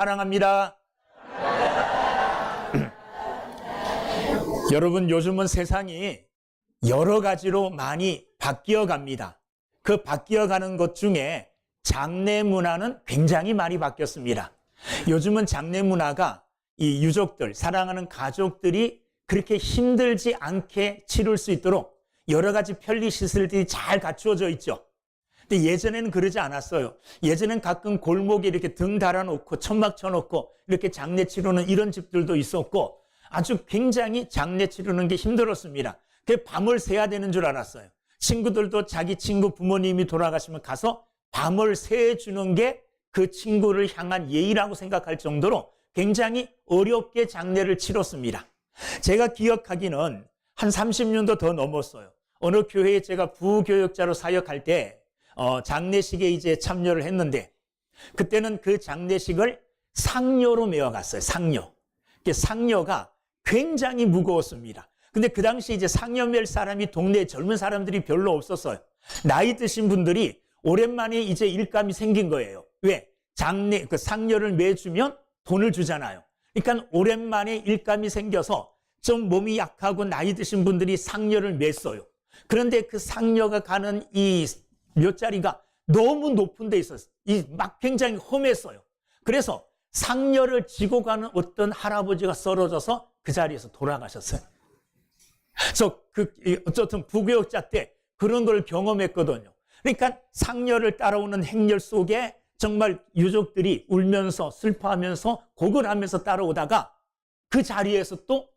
사랑합니다. 여러분, 요즘은 세상이 여러 가지로 많이 바뀌어 갑니다. 그 바뀌어 가는 것 중에 장례 문화는 굉장히 많이 바뀌었습니다. 요즘은 장례 문화가 이 유족들, 사랑하는 가족들이 그렇게 힘들지 않게 치룰 수 있도록 여러 가지 편리시설들이 잘 갖추어져 있죠. 근데 예전에는 그러지 않았어요. 예전엔 가끔 골목에 이렇게 등 달아놓고 천막 쳐놓고 이렇게 장례 치르는 이런 집들도 있었고 아주 굉장히 장례 치르는 게 힘들었습니다. 그 밤을 새야 되는 줄 알았어요. 친구들도 자기 친구 부모님이 돌아가시면 가서 밤을 새주는 게 그 친구를 향한 예의라고 생각할 정도로 굉장히 어렵게 장례를 치렀습니다. 제가 기억하기는 한 30년도 더 넘었어요. 어느 교회에 제가 부교역자로 사역할 때 장례식에 이제 참여를 했는데 그때는 그 장례식을 상료로 메어갔어요. 상료. 상료가 굉장히 무거웠습니다. 근데 그 당시 이제 상여 멜 사람이 동네에 젊은 사람들이 별로 없었어요. 나이 드신 분들이 오랜만에 이제 일감이 생긴 거예요. 왜? 장례, 그 상여를 매주면 돈을 주잖아요. 그러니까 오랜만에 일감이 생겨서 좀 몸이 약하고 나이 드신 분들이 상여를 맸어요. 그런데 그 상여가 가는 이 묘자리가 너무 높은 데 있었어요. 막 굉장히 험했어요. 그래서 상여를 지고 가는 어떤 할아버지가 쓰러져서 그 자리에서 돌아가셨어요. 어쨌든 부교역자 때 그런 걸 경험했거든요. 그러니까 상여를 따라오는 행렬 속에 정말 유족들이 울면서 슬퍼하면서 고글하면서 따라오다가 그 자리에서 또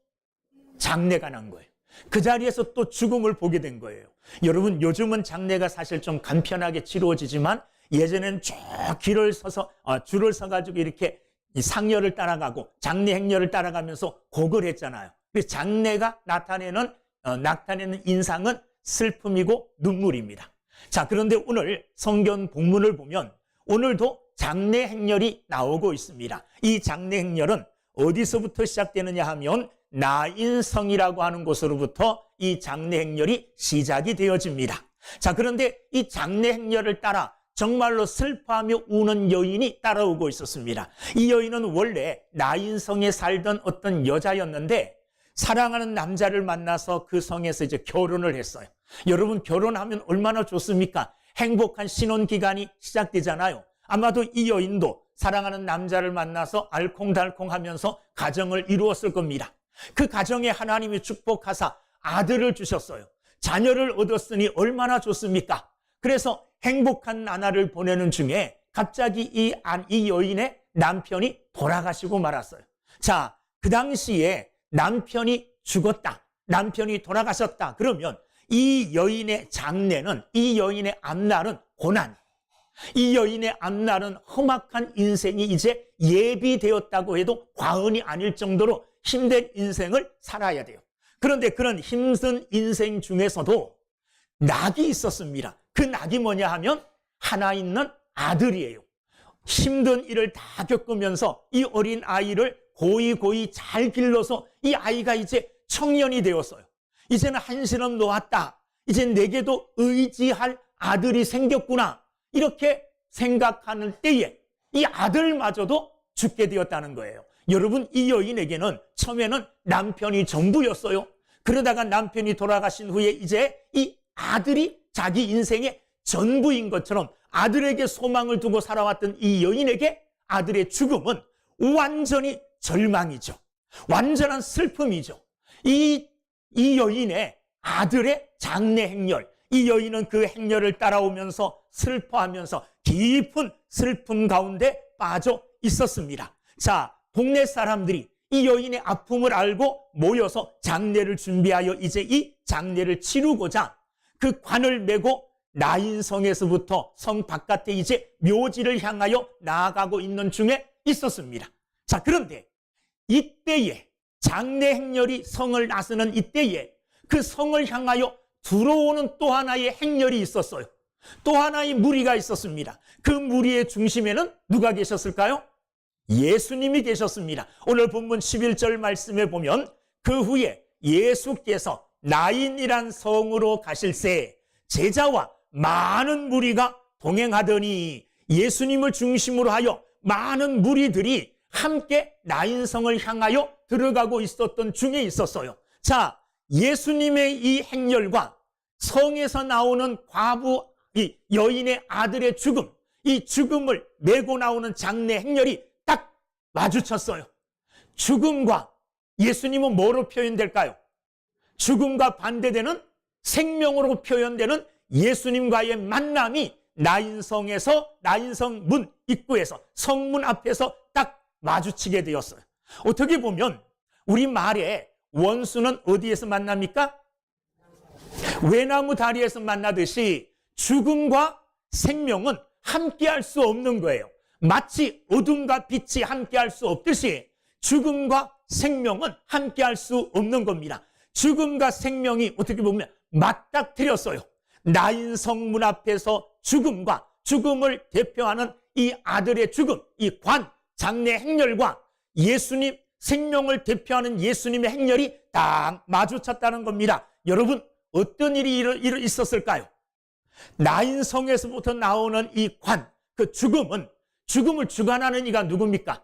장례가 난 거예요. 그 자리에서 또 죽음을 보게 된 거예요. 여러분, 요즘은 장례가 사실 좀 간편하게 치루어지지만 예전에는 쭉 줄을 서가지고 이렇게 상여를 따라가고 장례 행렬을 따라가면서 고글했잖아요. 그래서 장례가 나타내는 인상은 슬픔이고 눈물입니다. 자, 그런데 오늘 성경 본문을 보면 오늘도 장례 행렬이 나오고 있습니다. 이 장례 행렬은 어디서부터 시작되느냐 하면 나인성이라고 하는 곳으로부터 이 장례 행렬이 시작이 되어집니다. 자, 그런데 이 장례 행렬을 따라 정말로 슬퍼하며 우는 여인이 따라오고 있었습니다. 이 여인은 원래 나인성에 살던 어떤 여자였는데 사랑하는 남자를 만나서 그 성에서 이제 결혼을 했어요. 여러분, 결혼하면 얼마나 좋습니까? 행복한 신혼기간이 시작되잖아요. 아마도 이 여인도 사랑하는 남자를 만나서 알콩달콩하면서 가정을 이루었을 겁니다. 그 가정에 하나님이 축복하사 아들을 주셨어요. 자녀를 얻었으니 얼마나 좋습니까? 그래서 행복한 나날을 보내는 중에 갑자기 이 여인의 남편이 돌아가시고 말았어요. 자, 그 당시에 남편이 죽었다, 남편이 돌아가셨다 그러면 이 여인의 장례는, 이 여인의 앞날은 고난, 이 여인의 앞날은 험악한 인생이 이제 예비되었다고 해도 과언이 아닐 정도로 힘든 인생을 살아야 돼요. 그런데 그런 힘든 인생 중에서도 낙이 있었습니다. 그 낙이 뭐냐 하면 하나 있는 아들이에요. 힘든 일을 다 겪으면서 이 어린 아이를 고이 잘 길러서 이 아이가 이제 청년이 되었어요. 이제는 한시름 놓았다. 이제 내게도 의지할 아들이 생겼구나. 이렇게 생각하는 때에 이 아들마저도 죽게 되었다는 거예요. 여러분, 이 여인에게는 처음에는 남편이 전부였어요. 그러다가 남편이 돌아가신 후에 이제 이 아들이 자기 인생의 전부인 것처럼 아들에게 소망을 두고 살아왔던 이 여인에게 아들의 죽음은 완전히 절망이죠. 완전한 슬픔이죠. 이 여인의 아들의 장례 행렬, 이 여인은 그 행렬을 따라오면서 슬퍼하면서 깊은 슬픔 가운데 빠져 있었습니다. 자, 동네 사람들이 이 여인의 아픔을 알고 모여서 장례를 준비하여 이제 이 장례를 치르고자 그 관을 메고 나인성에서부터 성 바깥에 이제 묘지를 향하여 나아가고 있는 중에 있었습니다. 자, 그런데 이때에 장례 행렬이 성을 나서는 이때에 그 성을 향하여 들어오는 또 하나의 행렬이 있었어요. 또 하나의 무리가 있었습니다. 그 무리의 중심에는 누가 계셨을까요? 예수님이 계셨습니다. 오늘 본문 11절 말씀에 보면 그 후에 예수께서 나인이란 성으로 가실새 제자와 많은 무리가 동행하더니 예수님을 중심으로 하여 많은 무리들이 함께 나인성을 향하여 들어가고 있었던 중에 있었어요. 자, 예수님의 이 행렬과 성에서 나오는 과부, 이 여인의 아들의 죽음, 이 죽음을 메고 나오는 장례 행렬이 딱 마주쳤어요. 죽음과 예수님은 뭐로 표현될까요? 죽음과 반대되는 생명으로 표현되는 예수님과의 만남이 나인성에서, 나인성 문 입구에서, 성문 앞에서 딱 마주치게 되었어요. 어떻게 보면 우리 말에 원수는 어디에서 만납니까? 외나무 다리에서 만나듯이 죽음과 생명은 함께할 수 없는 거예요. 마치 어둠과 빛이 함께할 수 없듯이 죽음과 생명은 함께할 수 없는 겁니다. 죽음과 생명이 어떻게 보면 맞닥뜨렸어요. 나인성 문 앞에서 죽음과 죽음을 대표하는 이 아들의 죽음, 이 관, 장례 행렬과 예수님, 생명을 대표하는 예수님의 행렬이 딱 마주쳤다는 겁니다. 여러분, 어떤 일이 있었을까요? 나인성에서부터 나오는 이 관, 그 죽음은, 죽음을 주관하는 이가 누굽니까?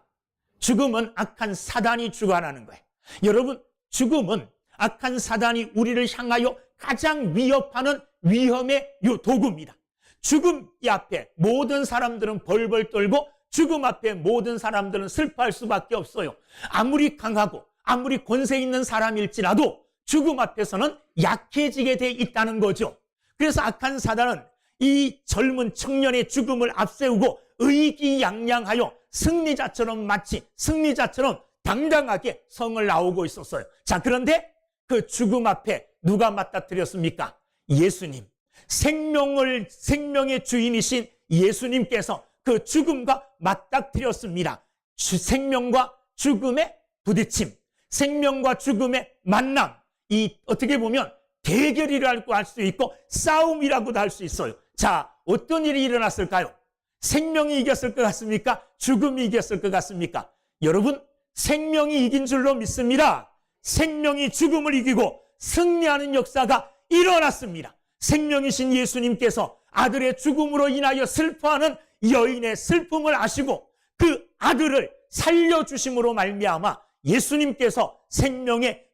죽음은 악한 사단이 주관하는 거예요. 여러분, 죽음은 악한 사단이 우리를 향하여 가장 위협하는 위험의 도구입니다. 죽음 앞에 모든 사람들은 벌벌 떨고 죽음 앞에 모든 사람들은 슬퍼할 수밖에 없어요. 아무리 강하고 아무리 권세 있는 사람일지라도 죽음 앞에서는 약해지게 돼 있다는 거죠. 그래서 악한 사단은 이 젊은 청년의 죽음을 앞세우고 의기양양하여 승리자처럼, 마치 승리자처럼 당당하게 성을 나오고 있었어요. 자, 그런데 그 죽음 앞에 누가 맞닥뜨렸습니까? 예수님. 생명의 주인이신 예수님께서 그 죽음과 맞닥뜨렸습니다. 생명과 죽음의 부딪힘, 생명과 죽음의 만남, 이 어떻게 보면 대결이라고 할 수 있고 싸움이라고도 할 수 있어요. 자, 어떤 일이 일어났을까요? 생명이 이겼을 것 같습니까? 죽음이 이겼을 것 같습니까? 여러분, 생명이 이긴 줄로 믿습니다. 생명이 죽음을 이기고 승리하는 역사가 일어났습니다. 생명이신 예수님께서 아들의 죽음으로 인하여 슬퍼하는 여인의 슬픔을 아시고 그 아들을 살려주심으로 말미암아 예수님께서 생명의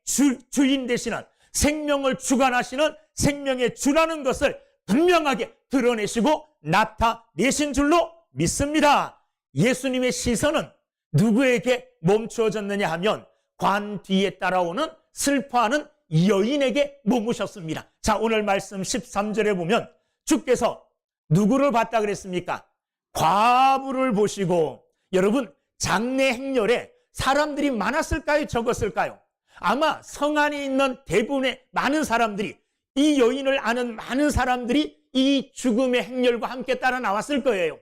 주인 되시는, 생명을 주관하시는 생명의 주라는 것을 분명하게 드러내시고 나타내신 줄로 믿습니다. 예수님의 시선은 누구에게 멈추어졌느냐 하면 관 뒤에 따라오는 슬퍼하는 여인에게 머무셨습니다. 자, 오늘 말씀 13절에 보면 주께서 누구를 봤다 그랬습니까? 과부를 보시고. 여러분, 장례 행렬에 사람들이 많았을까요? 적었을까요? 아마 성 안에 있는 대부분의 많은 사람들이, 이 여인을 아는 많은 사람들이 이 죽음의 행렬과 함께 따라 나왔을 거예요.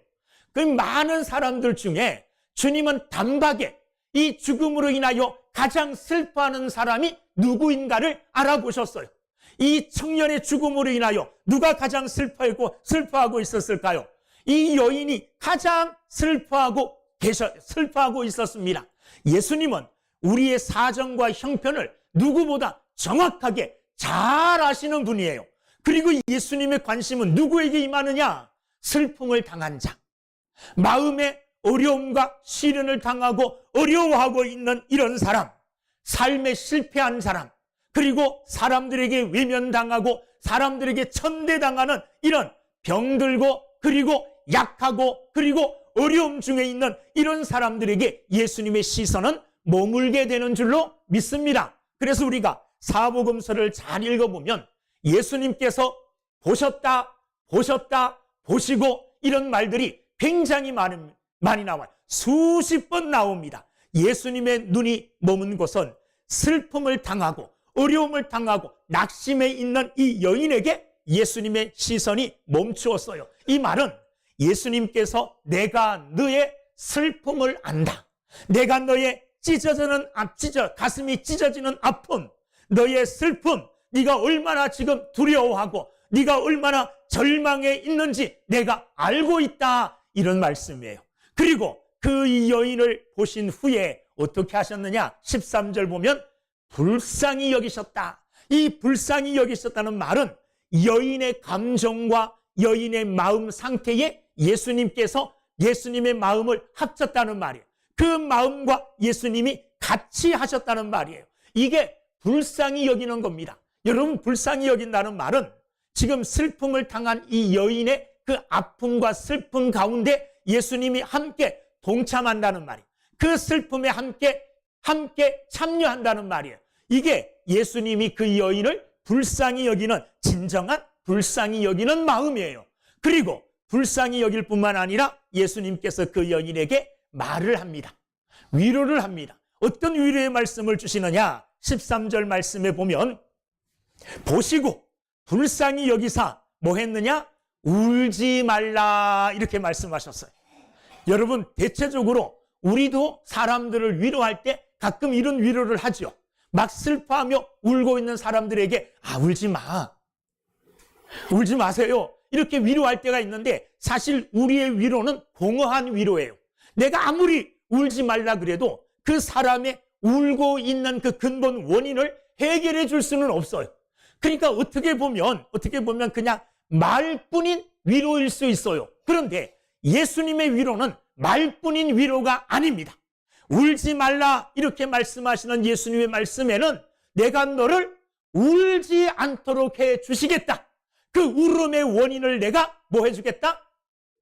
그 많은 사람들 중에 주님은 단박에 이 죽음으로 인하여 가장 슬퍼하는 사람이 누구인가를 알아보셨어요. 이 청년의 죽음으로 인하여 누가 가장 슬퍼하고 있었을까요? 이 여인이 가장 슬퍼하고 있었습니다. 예수님은 우리의 사정과 형편을 누구보다 정확하게 잘 아시는 분이에요. 그리고 예수님의 관심은 누구에게 임하느냐? 슬픔을 당한 자, 마음의 어려움과 시련을 당하고 어려워하고 있는 이런 사람, 삶에 실패한 사람, 그리고 사람들에게 외면당하고 사람들에게 천대당하는 이런 병들고 그리고 약하고 그리고 어려움 중에 있는 이런 사람들에게 예수님의 시선은 머물게 되는 줄로 믿습니다. 그래서 우리가 사복음서를 잘 읽어보면 예수님께서 보셨다, 보시고 이런 말들이 굉장히 많이 나와요. 수십 번 나옵니다. 예수님의 눈이 머문 곳은 슬픔을 당하고 어려움을 당하고 낙심해 있는 이 여인에게 예수님의 시선이 멈추었어요. 이 말은 예수님께서 내가 너의 슬픔을 안다. 내가 너의 가슴이 찢어지는 아픔, 너의 슬픔, 네가 얼마나 지금 두려워하고 네가 얼마나 절망해 있는지 내가 알고 있다. 이런 말씀이에요. 그리고 그 여인을 보신 후에 어떻게 하셨느냐? 13절 보면 불쌍히 여기셨다. 이 불쌍히 여기셨다는 말은 여인의 감정과 여인의 마음 상태에 예수님께서 예수님의 마음을 합쳤다는 말이에요. 그 마음과 예수님이 같이 하셨다는 말이에요. 이게 불쌍히 여기는 겁니다. 여러분, 불쌍히 여긴다는 말은 지금 슬픔을 당한 이 여인의 그 아픔과 슬픔 가운데 예수님이 함께 동참한다는 말이에요. 그 슬픔에 함께 참여한다는 말이에요. 이게 예수님이 그 여인을 불쌍히 여기는, 진정한 불쌍히 여기는 마음이에요. 그리고 불쌍히 여길 뿐만 아니라 예수님께서 그 여인에게 말을 합니다. 위로를 합니다. 어떤 위로의 말씀을 주시느냐? 13절 말씀에 보면 보시고 불쌍히 여기사 뭐 했느냐? 울지 말라, 이렇게 말씀하셨어요. 여러분, 대체적으로 우리도 사람들을 위로할 때 가끔 이런 위로를 하죠. 막 슬퍼하며 울고 있는 사람들에게 울지 마, 울지 마세요, 이렇게 위로할 때가 있는데, 사실 우리의 위로는 공허한 위로예요. 내가 아무리 울지 말라 그래도 그 사람의 울고 있는 그 근본 원인을 해결해 줄 수는 없어요. 그러니까 어떻게 보면 그냥 말뿐인 위로일 수 있어요. 그런데 예수님의 위로는 말뿐인 위로가 아닙니다. 울지 말라 이렇게 말씀하시는 예수님의 말씀에는 내가 너를 울지 않도록 해 주시겠다. 그 울음의 원인을 내가 뭐 해주겠다?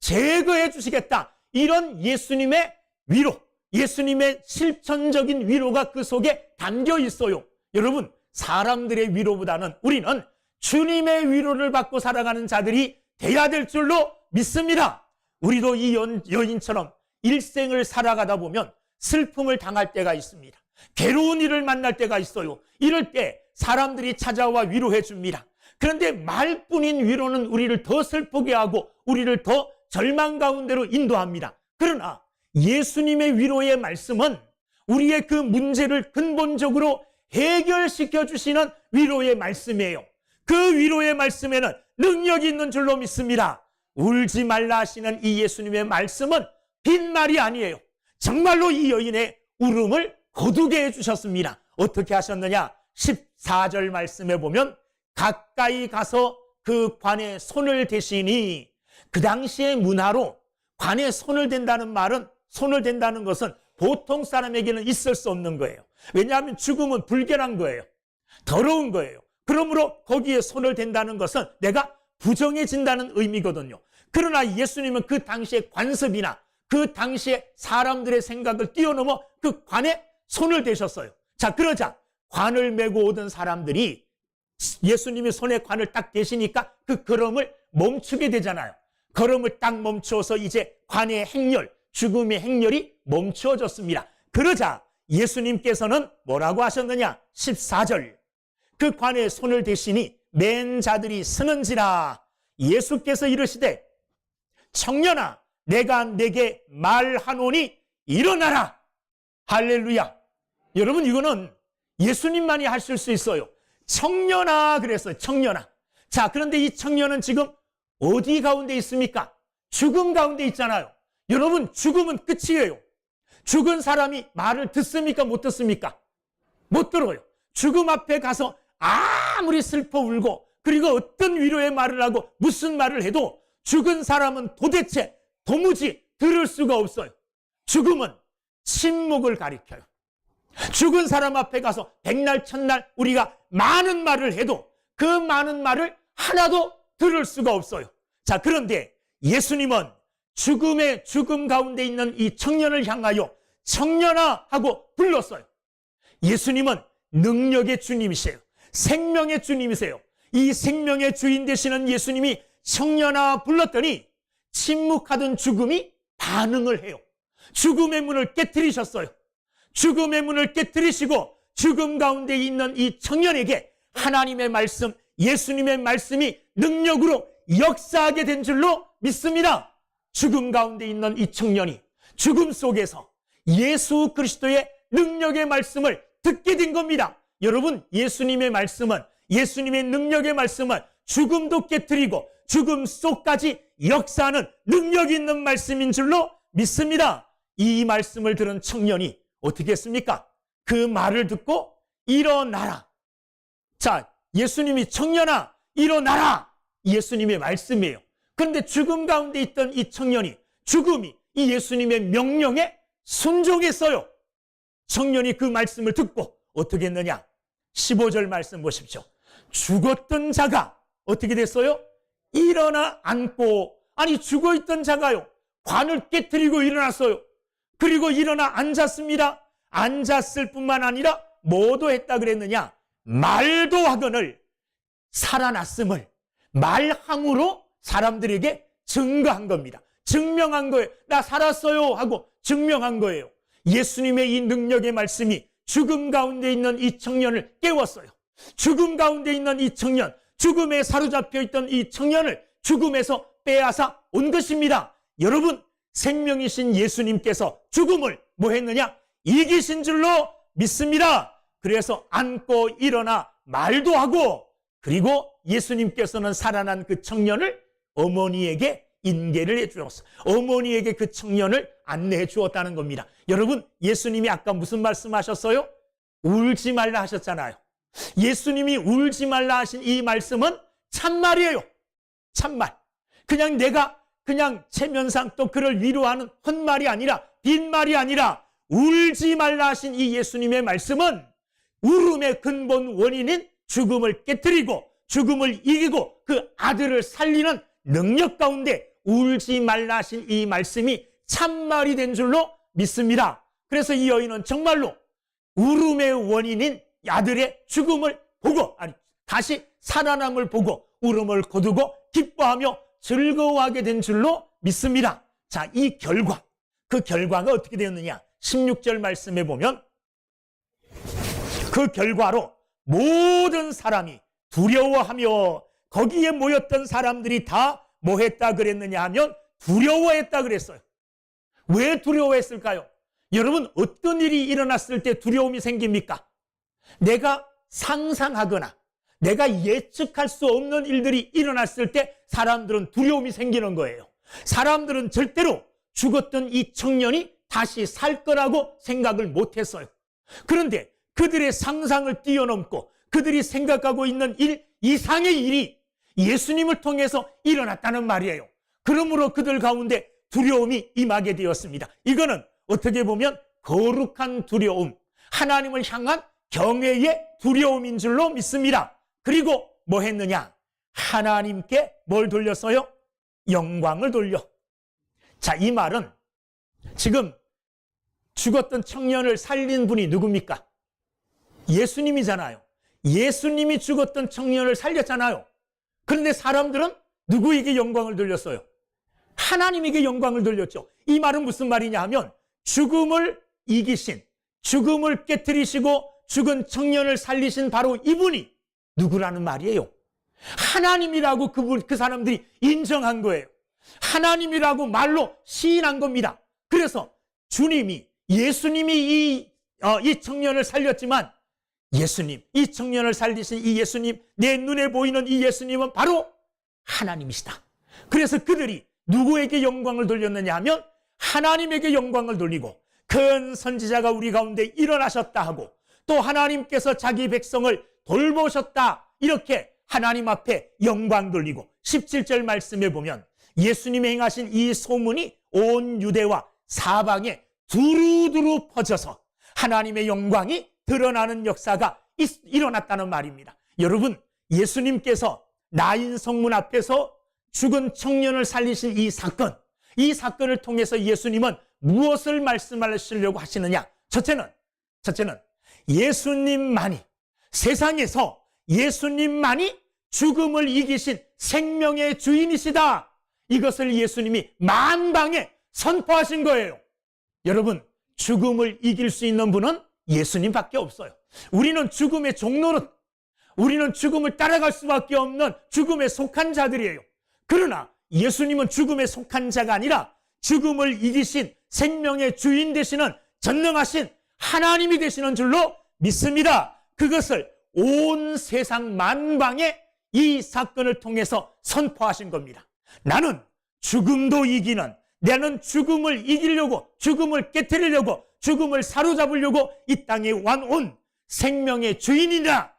제거해 주시겠다. 이런 예수님의 위로, 예수님의 실천적인 위로가 그 속에 담겨 있어요. 여러분, 사람들의 위로보다는 우리는 주님의 위로를 받고 살아가는 자들이 돼야 될 줄로 믿습니다. 우리도 이 여인처럼 일생을 살아가다 보면 슬픔을 당할 때가 있습니다. 괴로운 일을 만날 때가 있어요. 이럴 때 사람들이 찾아와 위로해 줍니다. 그런데 말뿐인 위로는 우리를 더 슬프게 하고 우리를 더 절망 가운데로 인도합니다. 그러나 예수님의 위로의 말씀은 우리의 그 문제를 근본적으로 해결시켜 주시는 위로의 말씀이에요. 그 위로의 말씀에는 능력이 있는 줄로 믿습니다. 울지 말라 하시는 이 예수님의 말씀은 빈말이 아니에요. 정말로 이 여인의 울음을 거두게 해주셨습니다. 어떻게 하셨느냐? 14절 말씀에 보면 가까이 가서 그 관에 손을 대시니, 그 당시의 문화로 관에 손을 댄다는 말은, 손을 댄다는 것은 보통 사람에게는 있을 수 없는 거예요. 왜냐하면 죽음은 불결한 거예요. 더러운 거예요. 그러므로 거기에 손을 댄다는 것은 내가 부정해진다는 의미거든요. 그러나 예수님은 그 당시의 관습이나 그 당시에 사람들의 생각을 뛰어넘어 그 관에 손을 대셨어요. 자, 그러자 관을 메고 오던 사람들이 예수님이 손에 관을 딱 대시니까 그 걸음을 멈추게 되잖아요. 걸음을 딱 멈추어서 이제 관의 행렬, 죽음의 행렬이 멈추어졌습니다. 그러자 예수님께서는 뭐라고 하셨느냐? 14절, 그 관에 손을 대시니 맨 자들이 서는지라. 예수께서 이르시되 청년아, 내가 내게 말하노니 일어나라. 할렐루야. 여러분, 이거는 예수님만이 하실 수 있어요. 청년아 그랬어요. 청년아. 자, 그런데 이 청년은 지금 어디 가운데 있습니까? 죽음 가운데 있잖아요. 여러분, 죽음은 끝이에요. 죽은 사람이 말을 듣습니까? 못 듣습니까? 못 들어요. 죽음 앞에 가서 아무리 슬퍼 울고 그리고 어떤 위로의 말을 하고 무슨 말을 해도 죽은 사람은 도대체 도무지 들을 수가 없어요. 죽음은 침묵을 가리켜요. 죽은 사람 앞에 가서 백날 천날 우리가 많은 말을 해도 그 많은 말을 하나도 들을 수가 없어요. 자, 그런데 예수님은 죽음 가운데 있는 이 청년을 향하여 청년아 하고 불렀어요. 예수님은 능력의 주님이세요. 생명의 주님이세요. 이 생명의 주인 되시는 예수님이 청년아 불렀더니 침묵하던 죽음이 반응을 해요. 죽음의 문을 깨트리셨어요. 죽음의 문을 깨트리시고 죽음 가운데 있는 이 청년에게 하나님의 말씀, 예수님의 말씀이 능력으로 역사하게 된 줄로 믿습니다. 죽음 가운데 있는 이 청년이 죽음 속에서 예수 그리스도의 능력의 말씀을 듣게 된 겁니다. 여러분, 예수님의 말씀은, 예수님의 능력의 말씀은 죽음도 깨트리고 죽음 속까지 역사하는 능력이 있는 말씀인 줄로 믿습니다. 이 말씀을 들은 청년이 어떻게 했습니까? 그 말을 듣고 일어나라. 자, 예수님이 청년아 일어나라, 예수님의 말씀이에요. 그런데 죽음 가운데 있던 이 청년이, 죽음이 이 예수님의 명령에 순종했어요. 청년이 그 말씀을 듣고 어떻게 했느냐? 15절 말씀 보십시오. 죽었던 자가 어떻게 됐어요? 일어나 앉고, 아니 죽어있던 자가요, 관을 깨뜨리고 일어났어요. 그리고 일어나 앉았습니다. 앉았을 뿐만 아니라 뭐도 했다 그랬느냐? 말도 하거늘 살아났음을 말함으로 사람들에게 증거한 겁니다. 증명한 거예요. 나 살았어요 하고 증명한 거예요. 예수님의 이 능력의 말씀이 죽음 가운데 있는 이 청년을 깨웠어요. 죽음 가운데 있는 이 청년, 죽음에 사로잡혀 있던 이 청년을 죽음에서 빼앗아 온 것입니다. 여러분, 생명이신 예수님께서 죽음을 뭐 했느냐? 이기신 줄로 믿습니다. 그래서 앉고 일어나 말도 하고, 그리고 예수님께서는 살아난 그 청년을 어머니에게 인계를 해주었어요. 어머니에게 그 청년을 안내해 주었다는 겁니다. 여러분, 예수님이 아까 무슨 말씀하셨어요? 울지 말라 하셨잖아요. 예수님이 울지 말라 하신 이 말씀은 참말이에요. 참말. 그냥 내가 그냥 체면상 또 그를 위로하는 헛말이 아니라, 빈말이 아니라, 울지 말라 하신 이 예수님의 말씀은 울음의 근본 원인인 죽음을 깨뜨리고 죽음을 이기고 그 아들을 살리는 능력 가운데 울지 말라 하신 이 말씀이 참말이 된 줄로 믿습니다. 그래서 이 여인은 정말로 울음의 원인인 아들의 죽음을 보고, 아니 다시 살아남을 보고 울음을 거두고 기뻐하며 즐거워하게 된 줄로 믿습니다. 자, 이 결과, 그 결과가 어떻게 되었느냐? 16절 말씀에 보면 그 결과로 모든 사람이 두려워하며, 거기에 모였던 사람들이 다 뭐 했다 그랬느냐 하면 두려워했다 그랬어요. 왜 두려워했을까요? 여러분, 어떤 일이 일어났을 때 두려움이 생깁니까? 내가 상상하거나 내가 예측할 수 없는 일들이 일어났을 때 사람들은 두려움이 생기는 거예요. 사람들은 절대로 죽었던 이 청년이 다시 살 거라고 생각을 못했어요. 그런데 그들의 상상을 뛰어넘고 그들이 생각하고 있는 일 이상의 일이 예수님을 통해서 일어났다는 말이에요. 그러므로 그들 가운데 두려움이 임하게 되었습니다. 이거는 어떻게 보면 거룩한 두려움, 하나님을 향한 경외의 두려움인 줄로 믿습니다. 그리고 뭐 했느냐? 하나님께 뭘 돌렸어요? 영광을 돌려. 자, 이 말은 지금 죽었던 청년을 살린 분이 누굽니까? 예수님이잖아요. 예수님이 죽었던 청년을 살렸잖아요. 그런데 사람들은 누구에게 영광을 돌렸어요? 하나님에게 영광을 돌렸죠. 이 말은 무슨 말이냐 하면 죽음을 이기신, 죽음을 깨뜨리시고 죽은 청년을 살리신 바로 이분이 누구라는 말이에요? 하나님이라고 그 사람들이 인정한 거예요. 하나님이라고 말로 시인한 겁니다. 그래서 주님이, 예수님이 이 청년을 살렸지만 예수님, 이 청년을 살리신 이 예수님, 내 눈에 보이는 이 예수님은 바로 하나님이시다. 그래서 그들이 누구에게 영광을 돌렸느냐 하면 하나님에게 영광을 돌리고, 큰 선지자가 우리 가운데 일어나셨다 하고, 또 하나님께서 자기 백성을 돌보셨다, 이렇게 하나님 앞에 영광 돌리고, 17절 말씀에 보면 예수님이 행하신 이 소문이 온 유대와 사방에 두루두루 퍼져서 하나님의 영광이 드러나는 역사가 일어났다는 말입니다. 여러분, 예수님께서 나인 성문 앞에서 죽은 청년을 살리신 이 사건을 통해서 예수님은 무엇을 말씀하시려고 하시느냐? 첫째는 예수님만이, 세상에서 예수님만이 죽음을 이기신 생명의 주인이시다, 이것을 예수님이 만방에 선포하신 거예요. 여러분, 죽음을 이길 수 있는 분은 예수님밖에 없어요. 우리는 죽음의 종로는, 우리는 죽음을 따라갈 수밖에 없는 죽음에 속한 자들이에요. 그러나 예수님은 죽음에 속한 자가 아니라 죽음을 이기신 생명의 주인 되시는 전능하신 하나님이 되시는 줄로 믿습니다. 그것을 온 세상 만방에 이 사건을 통해서 선포하신 겁니다. 나는 죽음도 이기는, 나는 죽음을 이기려고, 죽음을 깨뜨리려고, 죽음을 사로잡으려고 이 땅에 온 생명의 주인이니라,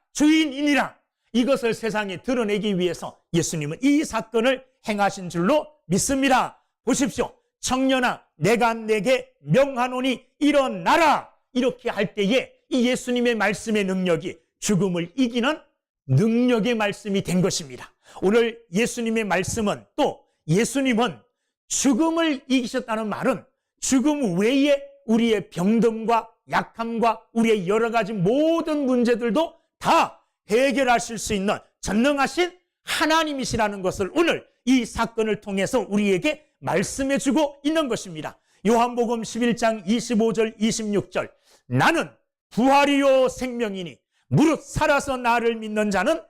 이것을 세상에 드러내기 위해서 예수님은 이 사건을 행하신 줄로 믿습니다. 보십시오. 청년아 내가 내게 명하노니 일어나라. 이렇게 할 때에 이 예수님의 말씀의 능력이 죽음을 이기는 능력의 말씀이 된 것입니다. 오늘 예수님의 말씀은 또 예수님은 죽음을 이기셨다는 말은 죽음 외에 우리의 병듦과 약함과 우리의 여러 가지 모든 문제들도 다 해결하실 수 있는 전능하신 하나님이시라는 것을 오늘 이 사건을 통해서 우리에게 말씀해 주고 있는 것입니다. 요한복음 11장 25절 26절 나는 부활이요 생명이니 무릇 살아서 나를 믿는 자는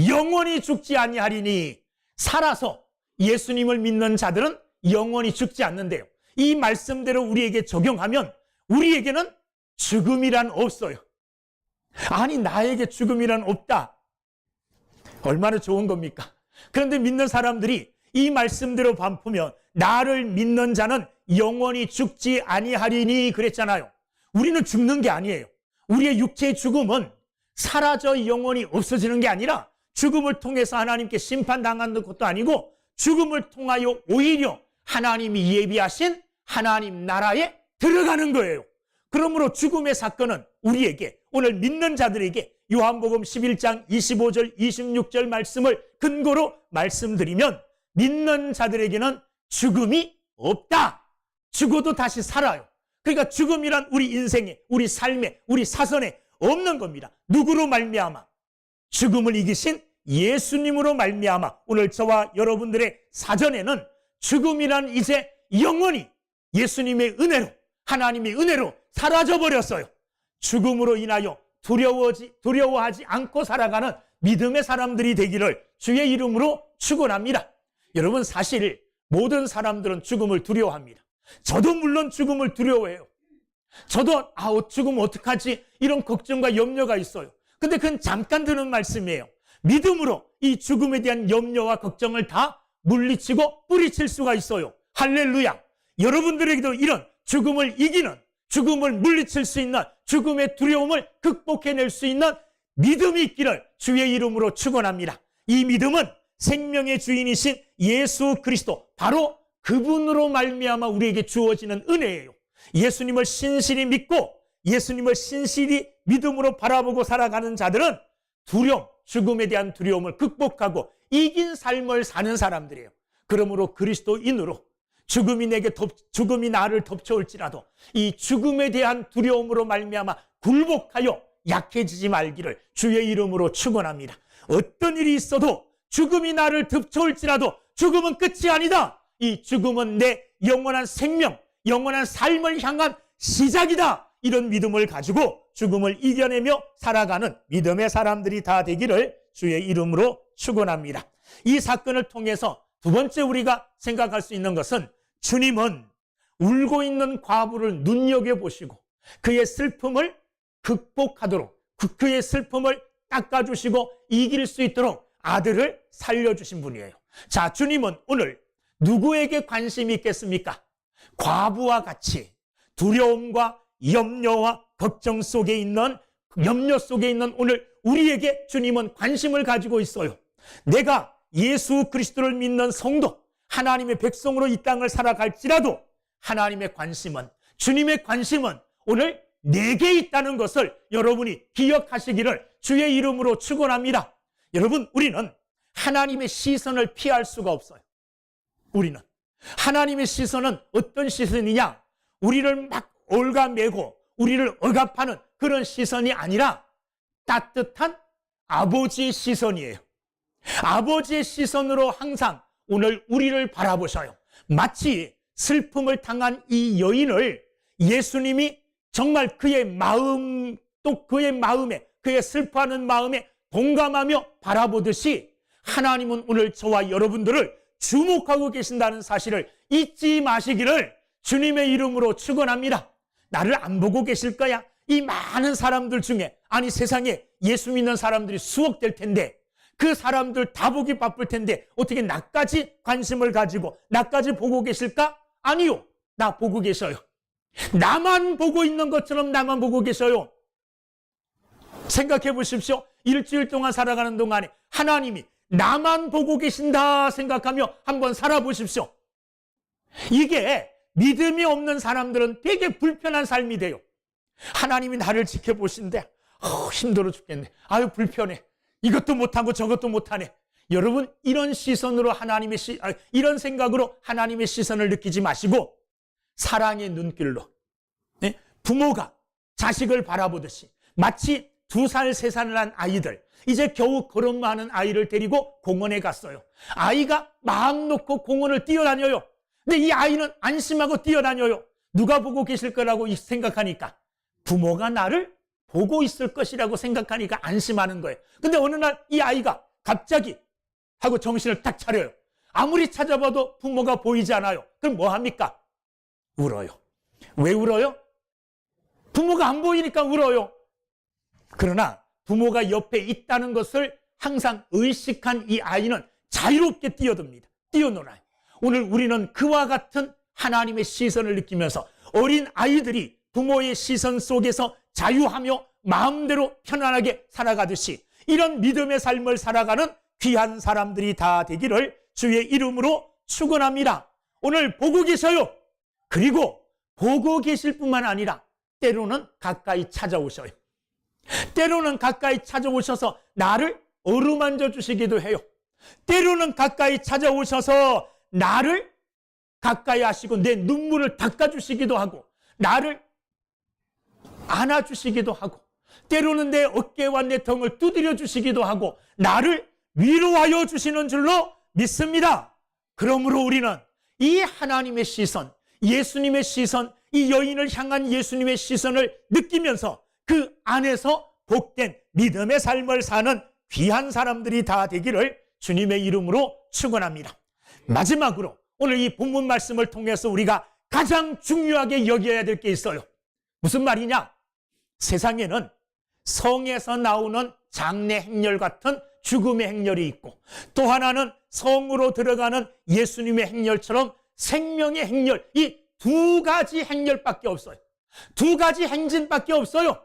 영원히 죽지 아니하리니. 살아서 예수님을 믿는 자들은 영원히 죽지 않는데요. 이 말씀대로 우리에게 적용하면 우리에게는 죽음이란 없어요. 아니 나에게 죽음이란 없다. 얼마나 좋은 겁니까? 그런데 믿는 사람들이 이 말씀대로 반포면 나를 믿는 자는 영원히 죽지 아니하리니 그랬잖아요. 우리는 죽는 게 아니에요. 우리의 육체의 죽음은 사라져 영원히 없어지는 게 아니라 죽음을 통해서 하나님께 심판당하는 것도 아니고 죽음을 통하여 오히려 하나님이 예비하신 하나님 나라에 들어가는 거예요. 그러므로 죽음의 사건은 우리에게 오늘 믿는 자들에게 요한복음 11장 25절 26절 말씀을 근거로 말씀드리면 믿는 자들에게는 죽음이 없다. 죽어도 다시 살아요. 그러니까 죽음이란 우리 인생에 우리 삶에 우리 사선에 없는 겁니다. 누구로 말미암아? 죽음을 이기신 예수님으로 말미암아 오늘 저와 여러분들의 사전에는 죽음이란 이제 영원히 예수님의 은혜로 하나님의 은혜로 사라져 버렸어요. 죽음으로 인하여 두려워하지 않고 살아가는 믿음의 사람들이 되기를 주의 이름으로 축원합니다. 여러분 사실 모든 사람들은 죽음을 두려워합니다. 저도 물론 죽음을 두려워해요. 저도 죽음 어떡하지 이런 걱정과 염려가 있어요. 근데 그건 잠깐 드는 말씀이에요. 믿음으로 이 죽음에 대한 염려와 걱정을 다 물리치고 뿌리칠 수가 있어요. 할렐루야. 여러분들에게도 이런 죽음을 이기는 죽음을 물리칠 수 있는 죽음의 두려움을 극복해낼 수 있는 믿음이 있기를 주의 이름으로 축원합니다. 이 믿음은 생명의 주인이신 예수 그리스도 바로 그분으로 말미암아 우리에게 주어지는 은혜예요. 예수님을 신실히 믿고 예수님을 신실히 믿음으로 바라보고 살아가는 자들은 두려움, 죽음에 대한 두려움을 극복하고 이긴 삶을 사는 사람들이에요. 그러므로 그리스도인으로 죽음이 나를 덮쳐올지라도 이 죽음에 대한 두려움으로 말미암아 굴복하여 약해지지 말기를 주의 이름으로 축원합니다. 어떤 일이 있어도 죽음이 나를 덮쳐올지라도 죽음은 끝이 아니다. 이 죽음은 내 영원한 생명, 영원한 삶을 향한 시작이다. 이런 믿음을 가지고 죽음을 이겨내며 살아가는 믿음의 사람들이 다 되기를 주의 이름으로 축원합니다. 이 사건을 통해서 두 번째 우리가 생각할 수 있는 것은 주님은 울고 있는 과부를 눈여겨보시고 그의 슬픔을 극복하도록 그의 슬픔을 닦아주시고 이길 수 있도록 아들을 살려주신 분이에요. 자, 주님은 오늘 누구에게 관심이 있겠습니까? 과부와 같이 두려움과 염려와 걱정 속에 있는 염려 속에 있는 오늘 우리에게 주님은 관심을 가지고 있어요. 내가 예수 그리스도를 믿는 성도 하나님의 백성으로 이 땅을 살아갈지라도 하나님의 관심은 주님의 관심은 오늘 내게 있다는 것을 여러분이 기억하시기를 주의 이름으로 축원합니다. 여러분 우리는 하나님의 시선을 피할 수가 없어요. 우리는 하나님의 시선은 어떤 시선이냐? 우리를 막 올가매고 우리를 억압하는 그런 시선이 아니라 따뜻한 아버지의 시선이에요. 아버지의 시선으로 항상 오늘 우리를 바라보셔요. 마치 슬픔을 당한 이 여인을 예수님이 정말 그의 마음 또 그의 마음에 그의 슬퍼하는 마음에 동감하며 바라보듯이 하나님은 오늘 저와 여러분들을 주목하고 계신다는 사실을 잊지 마시기를 주님의 이름으로 축원합니다. 나를 안 보고 계실 거야? 이 많은 사람들 중에 아니 세상에 예수 믿는 사람들이 수억 될 텐데 그 사람들 다 보기 바쁠 텐데 어떻게 나까지 관심을 가지고 나까지 보고 계실까? 아니요. 나 보고 계셔요. 나만 보고 있는 것처럼 나만 보고 계셔요. 생각해 보십시오. 일주일 동안 살아가는 동안에 하나님이 나만 보고 계신다 생각하며 한번 살아보십시오. 이게 믿음이 없는 사람들은 되게 불편한 삶이 돼요. 하나님이 나를 지켜보신대. 힘들어 죽겠네. 아유, 불편해. 이것도 못하고 저것도 못하네. 여러분, 이런 시선으로 이런 생각으로 하나님의 시선을 느끼지 마시고 사랑의 눈길로, 네? 부모가 자식을 바라보듯이 마치 2살, 3살을 한 아이들, 이제 겨우 걸음마 하는 아이를 데리고 공원에 갔어요. 아이가 마음 놓고 공원을 뛰어다녀요. 근데 이 아이는 안심하고 뛰어다녀요. 누가 보고 계실 거라고 생각하니까, 부모가 나를 보고 있을 것이라고 생각하니까 안심하는 거예요. 근데 어느 날 이 아이가 갑자기 하고 정신을 딱 차려요. 아무리 찾아봐도 부모가 보이지 않아요. 그럼 뭐 합니까? 울어요. 왜 울어요? 부모가 안 보이니까 울어요. 그러나 부모가 옆에 있다는 것을 항상 의식한 이 아이는 자유롭게 뛰어듭니다. 뛰어놀아요. 오늘 우리는 그와 같은 하나님의 시선을 느끼면서 어린 아이들이 부모의 시선 속에서 자유하며 마음대로 편안하게 살아가듯이 이런 믿음의 삶을 살아가는 귀한 사람들이 다 되기를 주의 이름으로 축원합니다. 오늘 보고 계셔요. 그리고 보고 계실 뿐만 아니라 때로는 가까이 찾아오셔요. 때로는 가까이 찾아오셔서 나를 어루만져 주시기도 해요. 때로는 가까이 찾아오셔서 나를 가까이 하시고 내 눈물을 닦아주시기도 하고 나를 안아주시기도 하고 때로는 내 어깨와 내 덩을 두드려 주시기도 하고 나를 위로하여 주시는 줄로 믿습니다. 그러므로 우리는 이 하나님의 시선, 예수님의 시선, 이 여인을 향한 예수님의 시선을 느끼면서 그 안에서 복된 믿음의 삶을 사는 귀한 사람들이 다 되기를 주님의 이름으로 축원합니다. 마지막으로 오늘 이 본문 말씀을 통해서 우리가 가장 중요하게 여겨야 될 게 있어요. 무슨 말이냐? 세상에는 성에서 나오는 장래 행렬 같은 죽음의 행렬이 있고 또 하나는 성으로 들어가는 예수님의 행렬처럼 생명의 행렬, 이 두 가지 행렬밖에 없어요. 두 가지 행진밖에 없어요.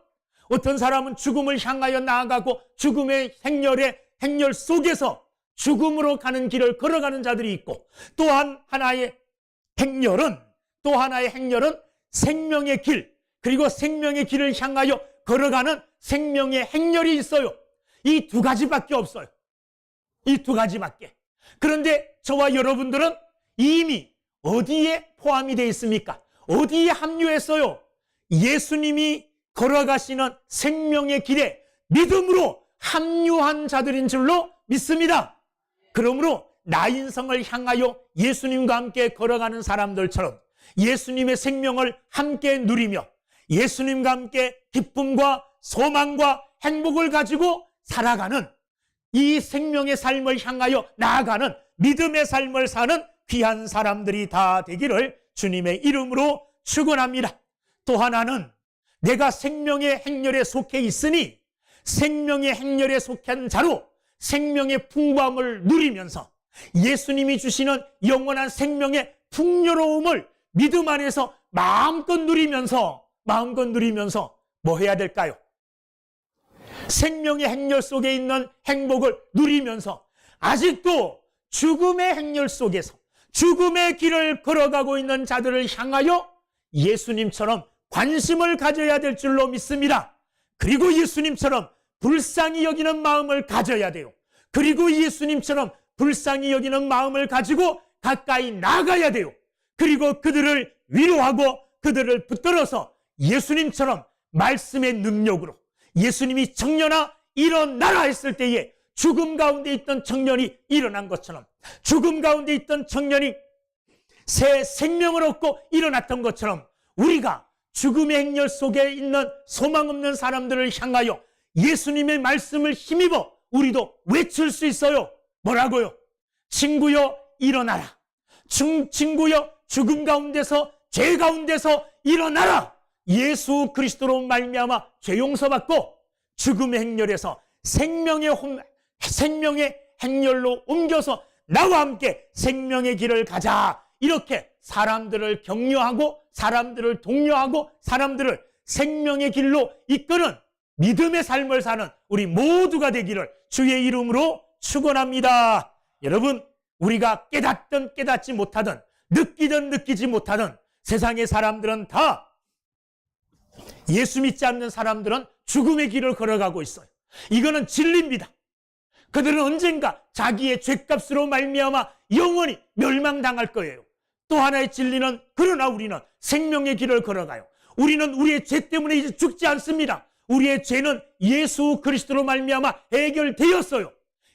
어떤 사람은 죽음을 향하여 나아가고 죽음의 행렬 속에서 죽음으로 가는 길을 걸어가는 자들이 있고 또한 하나의 행렬은 생명의 길, 그리고 생명의 길을 향하여 걸어가는 생명의 행렬이 있어요. 이 두 가지밖에 없어요. 이 두 가지밖에. 그런데 저와 여러분들은 이미 어디에 포함이 되어 있습니까? 어디에 합류했어요? 예수님이 걸어가시는 생명의 길에 믿음으로 합류한 자들인 줄로 믿습니다. 그러므로 나인성을 향하여 예수님과 함께 걸어가는 사람들처럼 예수님의 생명을 함께 누리며 예수님과 함께 기쁨과 소망과 행복을 가지고 살아가는 이 생명의 삶을 향하여 나아가는 믿음의 삶을 사는 귀한 사람들이 다 되기를 주님의 이름으로 축원합니다. 또 하나는 내가 생명의 행렬에 속해 있으니 생명의 행렬에 속한 자로 생명의 풍부함을 누리면서 예수님이 주시는 영원한 생명의 풍요로움을 믿음 안에서 마음껏 누리면서 뭐 해야 될까요? 생명의 행렬 속에 있는 행복을 누리면서 아직도 죽음의 행렬 속에서 죽음의 길을 걸어가고 있는 자들을 향하여 예수님처럼 관심을 가져야 될 줄로 믿습니다. 그리고 예수님처럼 불쌍히 여기는 마음을 가져야 돼요. 그리고 예수님처럼 불쌍히 여기는 마음을 가지고 가까이 나가야 돼요. 그리고 그들을 위로하고 그들을 붙들어서 예수님처럼 말씀의 능력으로 예수님이 청년아 일어나라 했을 때에 죽음 가운데 있던 청년이 일어난 것처럼 죽음 가운데 있던 청년이 새 생명을 얻고 일어났던 것처럼 우리가 죽음의 행렬 속에 있는 소망 없는 사람들을 향하여 예수님의 말씀을 힘입어 우리도 외칠 수 있어요. 뭐라고요? 친구여 일어나라. 친구여 죽음 가운데서 죄 가운데서 일어나라. 예수 그리스도로 말미암아 죄 용서받고 죽음의 행렬에서 생명의 행렬로 옮겨서 나와 함께 생명의 길을 가자. 이렇게 사람들을 격려하고 사람들을 독려하고 사람들을 생명의 길로 이끄는 믿음의 삶을 사는 우리 모두가 되기를 주의 이름으로 축원합니다. 여러분, 우리가 깨닫든 깨닫지 못하든 느끼든 느끼지 못하든 세상의 사람들은 다 예수 믿지 않는 사람들은 죽음의 길을 걸어가고 있어요. 이거는 진리입니다. 그들은 언젠가 자기의 죄값으로 말미암아 영원히 멸망당할 거예요. 또 하나의 진리는 그러나 우리는 생명의 길을 걸어가요. 우리는 우리의 죄 때문에 이제 죽지 않습니다. 우리의 죄는 예수 그리스도로 말미암아 해결되었어요.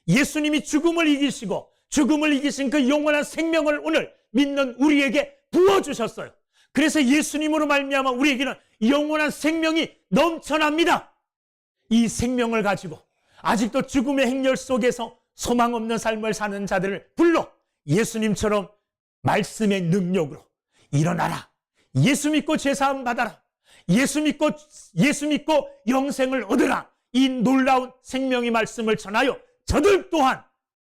예수님이 죽음을 이기시고 죽음을 이기신 그 영원한 생명을 오늘 믿는 우리에게 부어주셨어요. 그래서 예수님으로 말미암아 우리에게는 영원한 생명이 넘쳐납니다. 이 생명을 가지고 아직도 죽음의 행렬 속에서 소망 없는 삶을 사는 자들을 불러 예수님처럼 말씀의 능력으로 일어나라. 예수 믿고 죄사함 받아라. 예수 믿고 영생을 얻으라. 이 놀라운 생명의 말씀을 전하여 저들 또한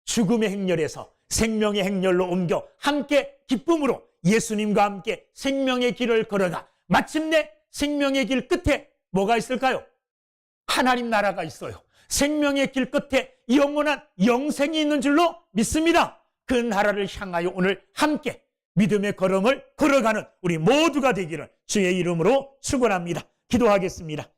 죽음의 행렬에서 생명의 행렬로 옮겨 함께 기쁨으로 예수님과 함께 생명의 길을 걸어가 마침내 생명의 길 끝에 뭐가 있을까요? 하나님 나라가 있어요. 생명의 길 끝에 영원한 영생이 있는 줄로 믿습니다. 그 나라를 향하여 오늘 함께 믿음의 걸음을 걸어가는 우리 모두가 되기를 주의 이름으로 축원합니다. 기도하겠습니다.